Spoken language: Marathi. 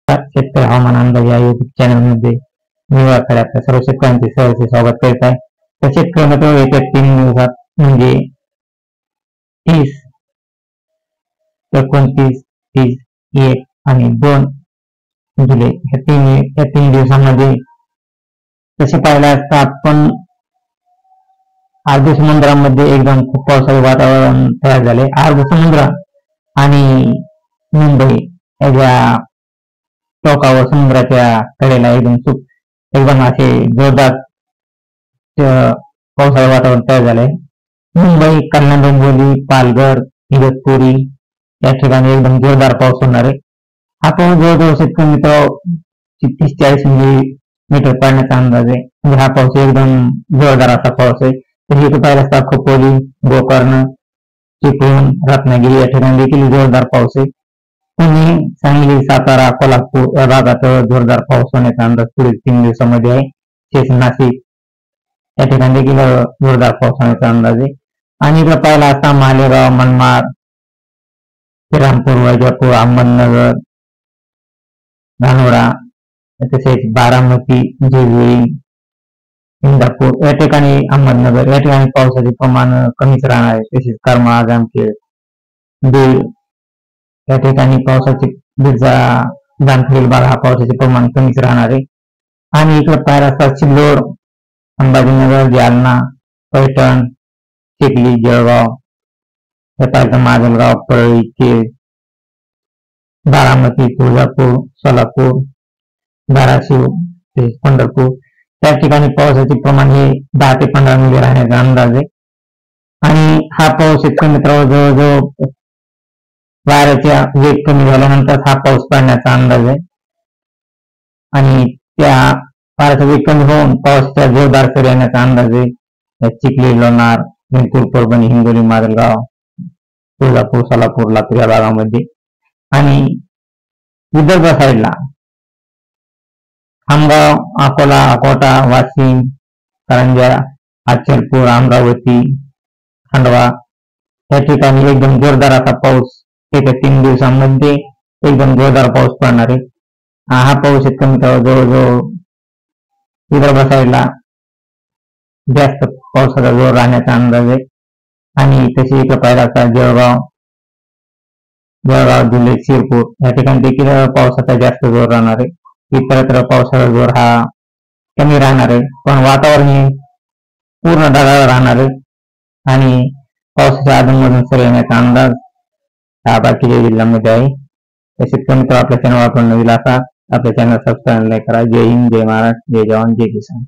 शेतकरी हवामान अंदाज या युट्यूब चॅनल मध्ये मी आपल्या सर्व शेतकऱ्यांचे सहर्ष स्वागत करीत आहे. तर शेतकरी मित्र, येत्या 3 दिवसात म्हणजे 30, 29, 30, 1 आणि 2 जुलै या तीन दिवसांमध्ये तसे पाहिलं असता आपण अरबी समुद्रामध्ये एकदम खूप पावसाळी वातावरण तयार झाले. अरबी समुद्र आणि मुंबई या टोकावर समुद्राच्या कडेला एकदम असे जोरदार पावसाळी वातावरण तयार झाले. मुंबई, कल्याण, डोंबिवली, पालघर, इगतपुरी या ठिकाणी एकदम जोरदार पाऊस होणार आहे. हा पाऊस जवळजवळ शेतकरी मित्र 30-40 मिलीमीटर पडण्याचा अंदाज आहे. म्हणजे हा पाऊस एकदम जोरदार असा पाऊस आहे. तर इथे पाहिलं असता खोपोली, गोकर्ण, चिपळूण, रत्नागिरी या ठिकाणी देखील जोरदार पाऊस आहे. पुणे, सांगली, सातारा, कोल्हापूर या भागात जोरदार पाऊस होण्याचा अंदाज पुढील 3 दिवसामध्ये आहे. शेष नाशिक या ठिकाणी देखील जोरदार पाऊस होण्याचा अंदाज आहे. आणि इकडे पाहिला असता मालेगाव, मनमाड, श्रीरामपूर, वैजापूर, अहमदनगर, धानोरा तसेच बारामती, जेजुरी, इंदापूर या ठिकाणी, अहमदनगर या ठिकाणी पावसाचे प्रमाण कमीच राहणार आहे. तसेच करमाळा, जामखेड, बीड या ठिकाणी बीडचा जामखेड भाग हा पावसाचे प्रमाण कमीच राहणार आहे. आणि इकडे पाहिला असता सिल्लोड, संभाजीनगर, जालना, पैठण, चिखली, जळगाव, माजलगाव, परळी, केज, बारामती, तुळजापूर, सोलापूर, धाराशिव, पंढरपूर त्या ठिकाणी पावसाचे प्रमाण हे 10 ते 15 मिली राहण्याचा अंदाज आहे. आणि हा पाऊस शेतकरी मित्रांनो जवळजवळ वाऱ्याचा वेग कमी झाल्यानंतर हा पाऊस पडण्याचा अंदाज आहे. आणि त्या वाऱ्याचा वेग कमी होऊन पावसाच्या जोरदार सरी येण्याचा अंदाज आहे. चिखली, लोणार, जिंतूर, परभणी, हिंगोली, माजलगाव, तुळजापूर, सोलापूर, लातूर या भागामध्ये. आणि विदर्भ साईडला खामगाव, अकोला, अकोटा, वाशिम, कारंजा, अचलपूर, अमरावती, खंडवा या ठिकाणी एकदम जोरदार असा पाऊस येत्या 3 दिवसांमध्ये एकदम जोरदार पाऊस पडणार आहे. हा पाऊस जवळजवळ विदर्भ साईडला जास्त पावसाचा जोर राहण्याचा अंदाज आहे. आणि तसे इकडे पाहिला असता जळगाव, धुळे, शिरपूर या ठिकाणी देखील पावसाचा जास्त जोर राहणार आहे. इतरत्र पावसाचा जोर हा कमी राहणार आहे, पण वातावरण हे पूर्ण ढगाळ राहणार आहे. आणि पावसाच्या अधूनमधून सरी येण्याचा अंदाज हा बाकीच्या जिल्ह्यांमध्ये आहे. तसेच कमी आपल्या चॅनल वापरून नवीन असा आपल्या चॅनल सबस्क्राईब करा. जय हिंद, जय महाराष्ट्र, जय जवान, जय किसान.